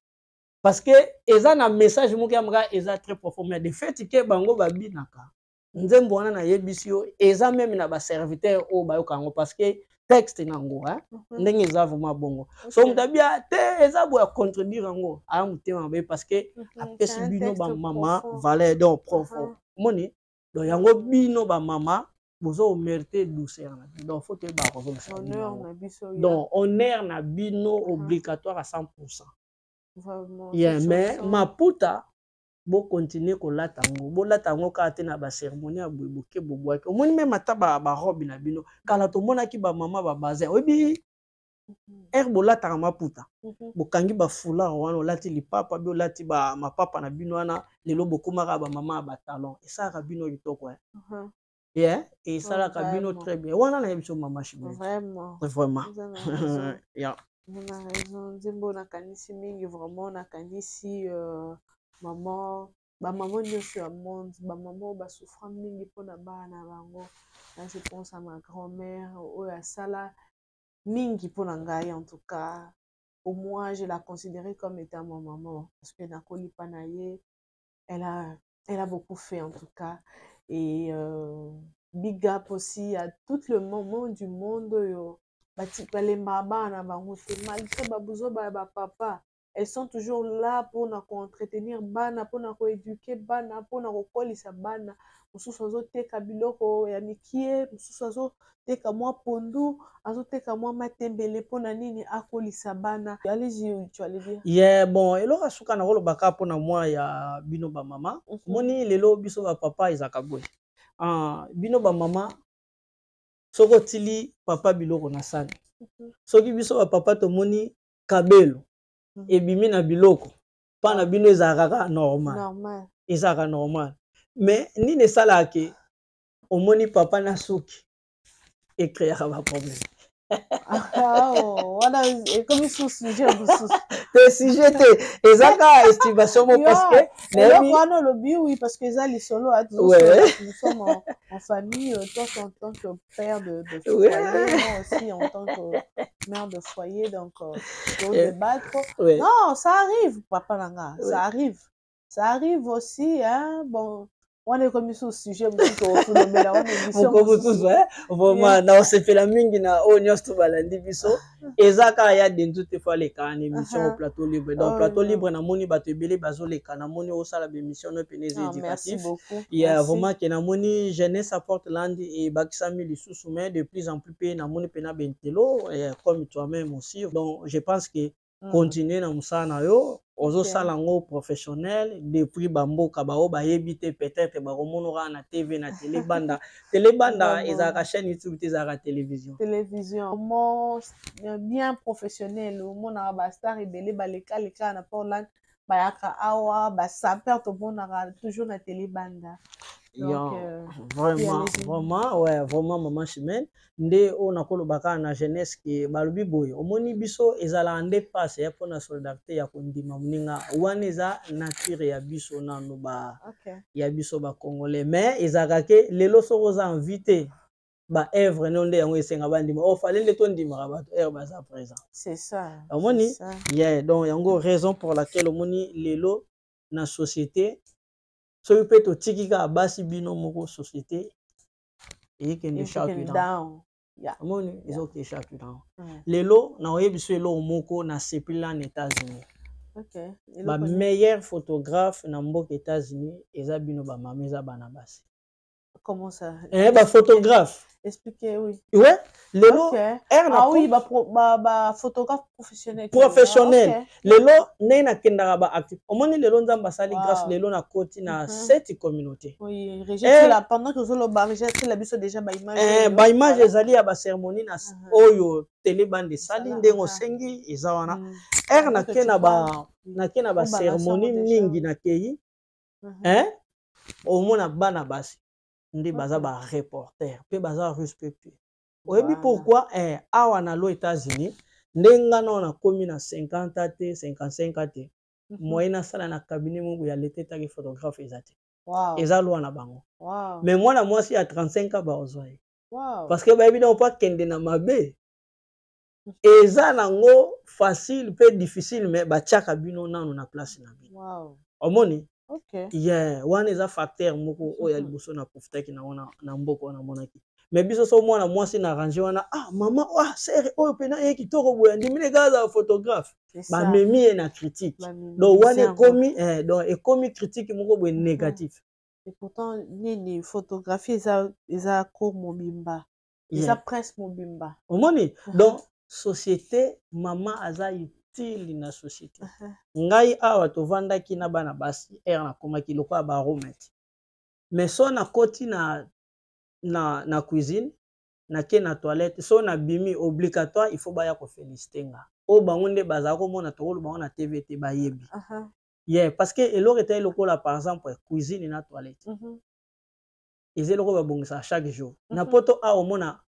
parce que eza na message moko ya mga eza très profond mais de fait que bango babinaka nzembo wana na yebisi yo eza même na ba serviteur o bayoka ngo parce que texte nango ndenge eza vraiment bongo so mutabia te eza bo ya contredire ngo a mutema be parce que apesi bino ba mama valeur donc profond moni donc yango bino ba mama bozo mériter douceur na donc faut te ba honneur na biso donc honneur na bino obligatoire à 100%. Vraiment mais maputa bo continuer ko lata ngo bo lata ngo ka te na ba cérémonie ya boke bobwaki omoni même ata ba robe na bino kala to mona ki ba mama ba bazin obi bo lata maputa bokangi ba foulard wana lati lipapa bi lati ba mapapa na bino wana lelo bokomaka ba mama ba talon esaka bino kitoko et ça ka bino très bien wana na yebiso mama chimé vraiment on a raison nzembo na kanisi mingi vraiment na kanisi maman maman nyonso ya monde maman basouffrant mingi mpona bana bango. Là je pense à ma grand-mère oyo asala mingi mpona ngai en tout cas au moins je la considérais comme étant ma maman parce que nakoli pa na ye elle a beaucoup fait en tout cas et big up aussi à tout le moment du monde oyo balemba bana bango te malgré babuzo ba papa. Elles sont toujours là pour entretenir bana, pour éduquer bana, pour kokolisa bana. Mosusu azoteka biloko ya mikie, mosusu azoteka mwa pondu, azoteka mwa matembele pona nini akolisa bana. Allez-y, tu allais dire. Bon, eloko suka na kolobaka pona mwa ya bino ba mama. Moni lelo biso ba papa ezaka boy. Bino ba mama soko tili papa biloko na sani. Soki biso ba papa to moni kabelo ebimi na biloko pa na bino ezalaka normal ezalaka normal mais nini esalaka ke omoni papa na suki ekreaka ba problème wana ekomi sujet te sujet te ezaka estimation mo parce que eloko wana olobi oui parce que eza lisolo nous sommes en famille toi en tant que père de foyer moi aussi en tant que mère de foyer donc pour débattre non ça arrive papa nanga ça arrive aussi hein bon on est comme sur sujet vraiment na osepela mingi na o nyonso balandi biso ezaka ya dendu te fois les kan émission au plateau libre donc plateau libre na moni bato ebele bazoleka na moni osala ba émission no penez éducatif il y a vraiment que na moni jeunesse apporte land et bakisami lisusu mais de plus en plus pe na moni pena bentelo comme toi-même aussi donc je pense que continuer na musala na yo ozo sala ngo professionnel depuis bamboka bao bayebi te peut-être bakomonora na TV na télé banda ezaka chaîne YouTube te ezaka télévision mon bien professionnel mona ba star ebele baleka na Portland bayaka awa basaper tomonaka toujours na télé banda. Donc, vraiment, ouais, vraiment, maman Chimène. Nde on a kolobaka na jeunesse qui balubi boy. Omoni biso ezala ande passe ya pona solidarité ya kondima mninga. Waneza nature ya biso nanu ba ya biso ba congolais. Mais ezaka ke lelo soko za invité ba œuvre non nde yango esenga bandima. Oh fallait le ton ndima bato œuvre baza présent. C'est ça. Omoni, yeah, donc yango raison pour laquelle omoni lelo na société so peut to tikika basi bino moko société et que ne chaque down. Yeah. Amoni is okay chaque down. Lelo na oyebiso elo moko na sepila na États-Unis. OK. Ba meilleur photographe na mboka États-Unis eza bino ba mameza bana basi. Comment ça? Ba photographe. Expliquez, oui. Ouais, lelo ah oui, ba photographe professionnel. Professionnel. Okay. Lelo nena kendara ba actif. Omoni lelo nzamba sali grâce lelo na koti na cette communauté. Oui, rejeter là pendant que zolo ba rejeter la biso déjà ba image. Ba image ezali ya ba cérémonie na oyo télé bande sali ndengo sengi eza wana. Na kena ba cérémonie mingi na kei. Omona bana basi. Ndi baza ba reporter pe baza respecté. Oyebi pourquoi awa na lo États-Unis ndenga na komi na 50 te 55 te moyena sala na cabinet mo ya leteta ke photographe ezate. Eza lo na bango. Mais moi na mwasi ya 35 ans ba ozoi. Parce que ba évidemment pas kende na mabe. Eza nango facile pe difficile mais ba tiaka bino nanu na place na bino. Omoni? OK. Yeah, wana eza facteur moko oya liboso na profitaki na wana na mboko na monaki. Mais biso so mwana mwasi na ranger wana maman sere oyo pena ye kitoko boya ndimine gaza photographe. Ba memi e na critique. Donc wana ekomi critique moko boye négatif. Et pourtant nini photographie eza ko mobimba. Eza presque mobimba. Omoni? Donc société mama aza na société. Ngai awa tovandaki na bana basi na komaki lokola ba roommate. Mais so na koti na cuisine na ke na toilette so na bimi obligatoire il faut baya ko féliciter nga. O bango nde baza ko mona to lo bango na TVT ba yebi. Yeah, parce que eloko était lokola par exemple cuisine na toilette. Ezelo ko ba bongisa chaque jour. Na poto a omona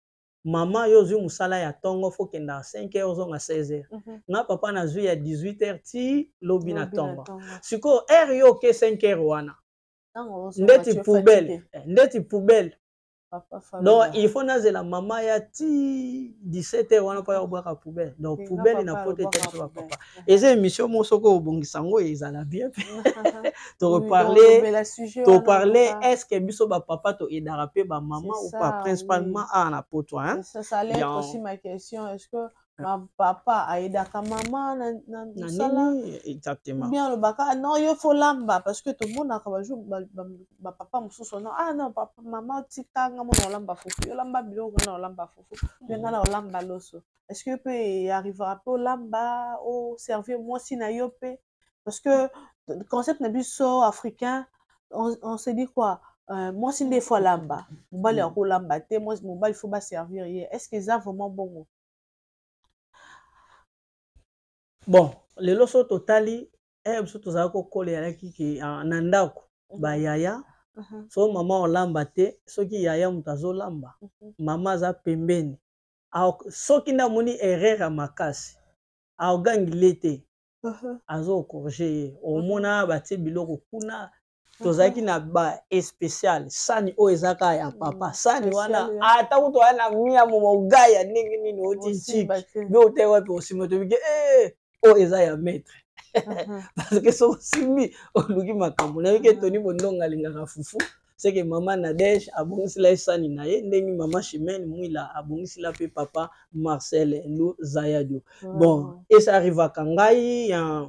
Maman yozu musala ya tongo fo kenda 5h zonga 16h. Na papa na zui ya 18h ti lobi na tongo. Siko yo ke 5h wana. Ndeti poubelle. Donc il faut nazela mama ya ti 17h wana pa ya obwaka poubelle. Donc poubelle na pote te so papa. Eza émission mo soko obongisa ngo ezala bien. To parler est-ce que biso ba papa to edara pe ba maman ou pas principalement na poto hein. Ça allait être aussi ma question, est-ce que ma papa a aidé ka maman na sala exactement. Bien le baka non il faut lamba parce que tout le monde a ka jour ba papa mususu non non papa maman tika nga mo lamba fufu yo lamba bilo na lamba fufu bien na lamba loso. Est-ce que peut arrivera pas lamba au servir moi si na yo pe parce que le concept na biso africain on se dit quoi moi si des fois lamba mobali ya ko lamba te moi mobali faut pas servir est-ce que ça vraiment bon bon les loso totali biso tozala ko kola ya kiki na ndako ba yaya so mama olamba te soki yaya mutazo lamba mama za pembeni soki na moni erreur makasi aogangile te azo corriger omona batie biloko kuna tozaki na ba spécial sani o ezaka ya papa sani wana ata kuto wana mia mo gaya ningi nini oti bo te wapi osimoto bike o eza ya maître parce que so simi oluki makambo na bike toni bondonga lingaka fufu c'est que maman Nadège abongisila sani na ye ndengi maman Chimène Mwila abongisila pe papa Marcel Lou Zayadio. Bon et ça arrive à kangai ya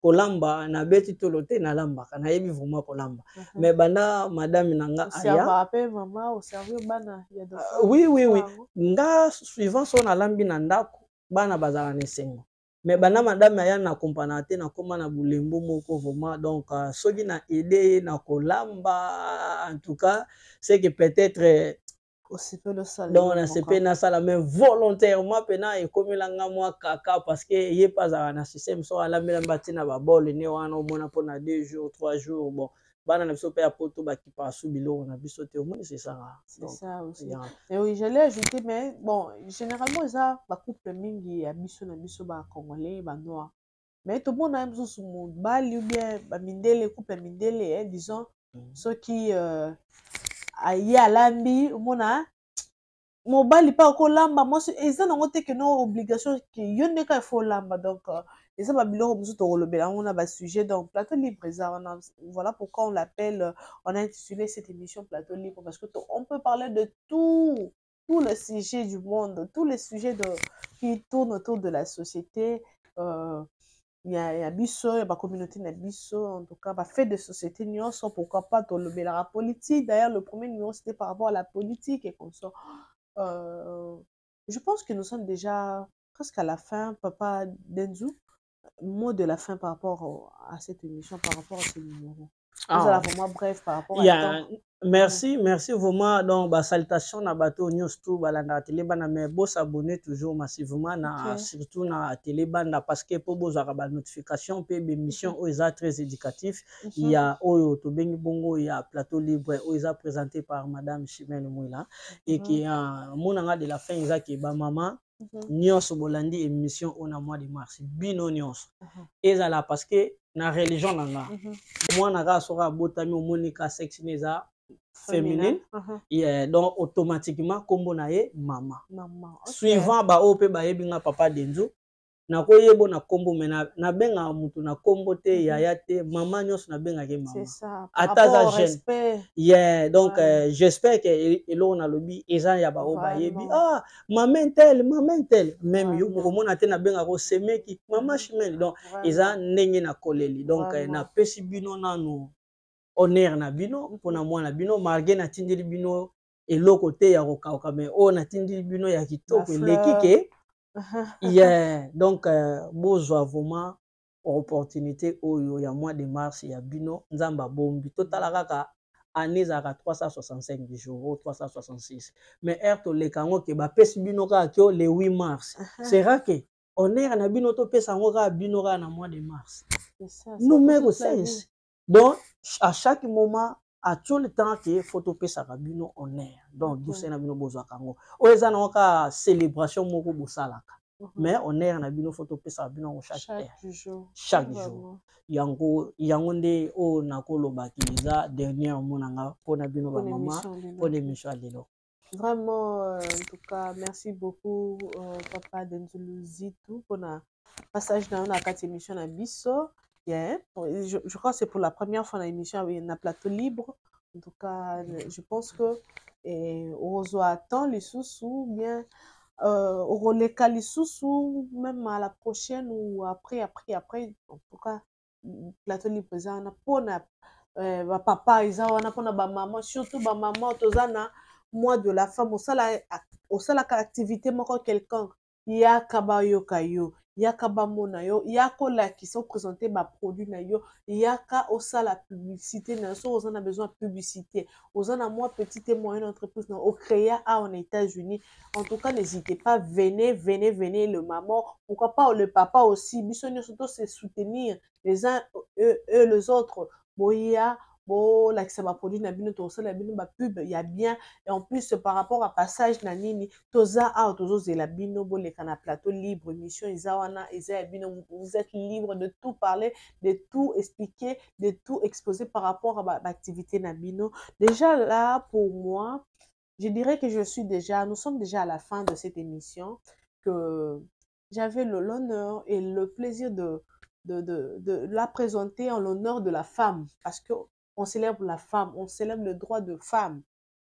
kolamba na beti tolote na lamba kana yebi vraiment kolamba mais bana madame nanga aya ça maman au servir bana ya oui nga suivant son alambi na ndako bana bazala nesengo mais bana madame aya na compana te na koma na bulembo moko vraiment donc soki na aider na kolamba en tout cas c'est que peut-être Donc, on a CP na sala mais volontairement pena et comme la moi kaka parce que il pas un système so ala mela batina ba bol ne wana o mona pona 2 jours 3 jours bon bana na biso pe apoto ba ki pa su bilo na biso te au moins c'est ça. C'est ça aussi. Et oui, j'allais ajouter mais bon, généralement ça ba couple mingi ya biso na biso ba congolais ba noir. Mais tout le monde a besoin de mon bal ou bien ba mindele couple mindele disons ceux qui aïe à l'ambi mona mobali pa ko lamba moi eza nango te que non obligation que yo ndeka faut lamba donc eza ba biloko musu to kolobela on a ba sujet donc plateau libre eza voilà pourquoi on l'appelle on a intitulé cette émission plateau libre parce que on peut parler de tous les sujets du monde tous les sujets qui tournent autour de la société il y a biso, il y a la communauté na biso, en tout cas, fait de société nyonso, pourquoi pas la politique. D'ailleurs, le premier numéro, c'était par rapport à la politique et comme ça. Je pense que nous sommes déjà presque à la fin, Papa Denzu. Mot de la fin par rapport à cette émission, par rapport à ce numéro. Vous allez vraiment bref par rapport à merci vraiment donc ba salutation na bato news tout balanda télé bana mais bo s'abonner toujours massivement na surtout na télé banda parce que pour boza ba notification pe émission oza très éducatif il y a oyo to bengi bongo il y a plateau libre oza présenté par madame Chimène Mouila et qui monanga de la fin iza ki ba maman nyonso bolandi émission on a mois de mars bino nyonso ezala parce que na religion nanga moi naga sora botami monika sexe neza féminine donc automatiquement kombo na ye mama suivant ba o pe ba yebinga papa Denzu na koyebo na kombo mena na benga mutu na kombo te yaya te mama nyonso na benga ke mama c'est ça ataza jeune donc j'espère que elo na lobi eza ya ba o ba yebi maman tel même yo mona te na benga ko semeki mama Chimène donc eza ndenge na koleli donc na pesi bino nanu honneur na bino pona mwana bino malgré na tindeli bino eloko te ya kokauka mais na tindeli bino ya kitoko eleki ke donc bozwa vraiment opportunité oyo ya mois de mars ya bino nzamba bombi totala kaka année ezalaka 365 jours 366 mais to lekango ke bapesi bino kaka kio le 8 mars sera ke honneur na bino topesa yango kaka bino kaka na mois de mars nous make sense donc à chaque moment à tout le temps que photo pesa bino honneur donc douce na bino bozwa kango oeza na ka célébration moko bosalaka mais honneur na bino photo pesa bino chaque jour yango nde o nakoloba kiza dernier monanga pona bino ba mama pour émission lelo. Vraiment, en tout cas, merci beaucoup, Papa Denzulu Zitu, pour le passage dans la 4 émission à Bisso. Je crois que c'est pour la première fois dans l'émission avec un plateau libre. En tout cas, je pense que on attend les sous-sous, bien, on relève les sous-sous, même à la prochaine ou après. En tout cas, plateau libre, on a pour papa, ils ont pour maman, surtout maman, tozana. Moi de la femme au sala activité moko quelqu'un yakaba yokayo yakaba monayo yakola qui sont présentés ba produit na yo yaka au sala publicité na so on a besoin de publicité aux a moi petite et moyenne entreprise au créa en États-Unis en tout cas n'hésitez pas venez le maman pourquoi pas le papa aussi bisogno surtout se soutenir les uns eux les autres boya là que ça va produire na bino to la bino ba pub il y a bien et en plus par rapport à passage na nini toza tozo la bino bo le kana plateau libre mission izawana bino vous êtes libre de tout parler de tout expliquer de tout exposer par rapport à l'activité na bino déjà là pour moi je dirais que nous sommes déjà à la fin de cette émission que j'avais l'honneur et le plaisir de la présenter en l'honneur de la femme parce que on célèbre la femme, on célèbre le droit de femme.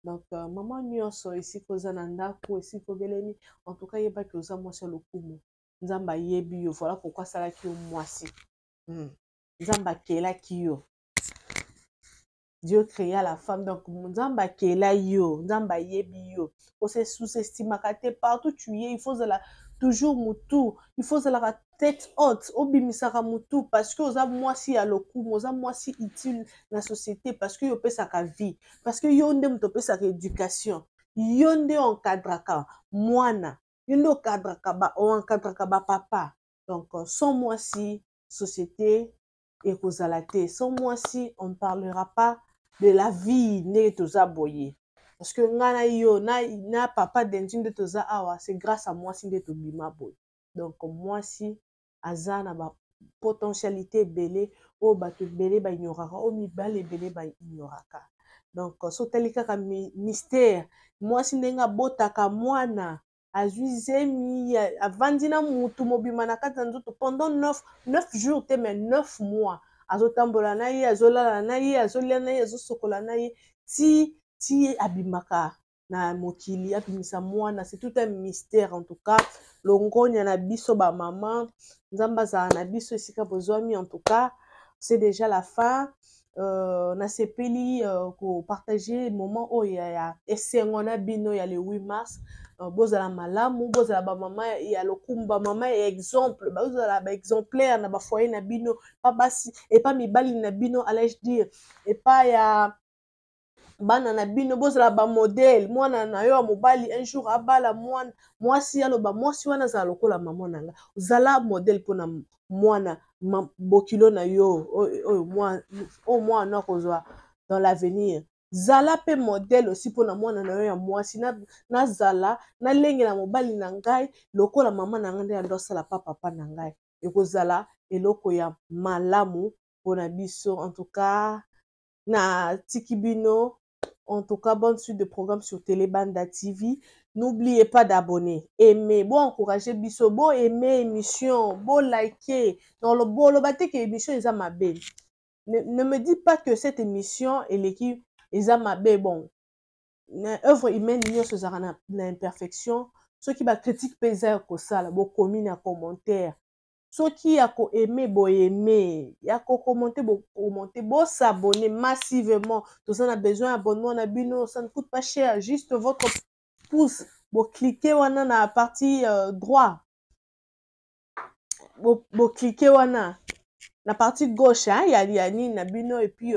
Donc, maman nyonso ici kozananda ko ici kobeleni. En tout cas, yeba que oza mwasi lokumu. Nzamba yebi yo. Voilà pourquoi ça la ki yo mwasi. Nzamba kela ki yo. Dieu créa la femme. Donc, nzamba kela yo. Nzamba yebi yo. On se sous-estime partout tu y es. Il faut toujours mutu. Il faut la tête haute obimisaka mutu parce que oza mwasi ya lokumu oza mwasi utile na société parce que yo pesaka vie parce que yo nde mutu pesaka éducation yo nde encadraka mwana, yo nde encadraka ba papa. Donc sans moi si société ekozala te, sans moi si on ne parlera pas de la vie ne toza boye. Parce que ngana yo na papa denji nde toza awa, c'est grâce à moi si nde tobima boye. Donc moi si azana ba potentialité belé o bato belé ba ignoraka o mibale belé ba ignoraka. Donc so tali kaka mystère, moi si ndenga botaka mwana azuizemi avandi na mutu mobima na kati nzoto pendant 9 jours te mais 9 mois azotambola na ye, azolala na ye, azolia na ye, azosokola na ye ti abimaka na mokili abimisa mwana. C'est tout un mystère en tout cas. Longonya na biso ba maman nzamba za na biso esika bozwami. En tout cas c'est déjà la fin. Na sepeli ko partager moment o ya esengo na bino ya le 8 mars. Bozala malamu, bozala ba mama ya lokumba, mama ya exemple, bozala ba exemplaire na ba foyer na bino, pas basi et pas mibali na bino, allais-je dire, et pas ya bana na bino, bozala ba modèle, mwana na yo mobali un jour abala mwana, mwasi aloba mwasi wana za lokola maman nanga, zala modèle pona mwana bokilo na yo, mwana kozwa dans l'avenir. Zala pe modèle aussi pour na mwana na yo ya mwasi na zala na lenge na mobali na ngai lokola mama na ngai ndo sala papa na ngai ekozala eloko ya malamu pona biso. En tout cas na tikibino, en tout cas bonne suite de programme sur Télé Banda TV. N'oubliez pas d'abonner, aimer, bon encourager biso, bon aimer émission, bon liker dans le bon le baté que émission est ma belle. Ne me dis pas que cette émission et l'équipe ezamabe bon œuvre humaine nyo sozara na imperfection. Ceux qui ba critique pesa ko sala bo komi na commentaire, ceux qui a ko aimer bo aimer, ya ko commenter bo s'abonner massivement. Tout ça on a besoin abonnement na bino, ça ne coûte pas cher, juste votre pouce bo cliquer wana na partie droit, bo cliquer wana na partie gauche hein, ya nini na bino et puis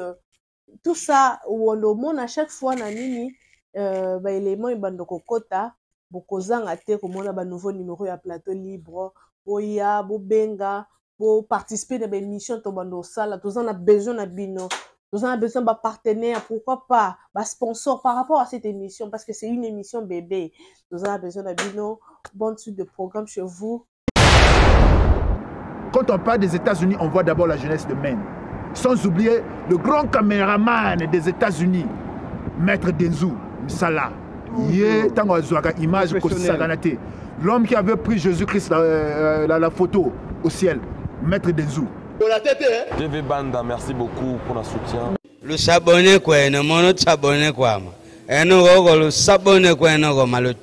tout ça wondo mona à chaque fois na nini ba élément ibando kokota bokozanga te komona ba nouveau numéro ya plateau libre boya bobenga bo participer na ba émission to bando sala tous on a besoin na bino, tous on a besoin ba partenaire, pourquoi pas ba sponsor par rapport à cette émission parce que c'est une émission bébé. Tous on a besoin na bino. Bonne suite de programme chez vous. Quand on parle des États-Unis, on voit d'abord la jeunesse de Maine. Sans oublier le grand caméraman des États-Unis, Maître Denzou Msala. L'homme qui avait pris Jésus-Christ la photo au ciel, Maître Denzou. TV Banda, merci beaucoup pour le soutien. Le s'abonner quoi, ne mono s'abonner quoi. Et nous le s'abonner quoi, nous le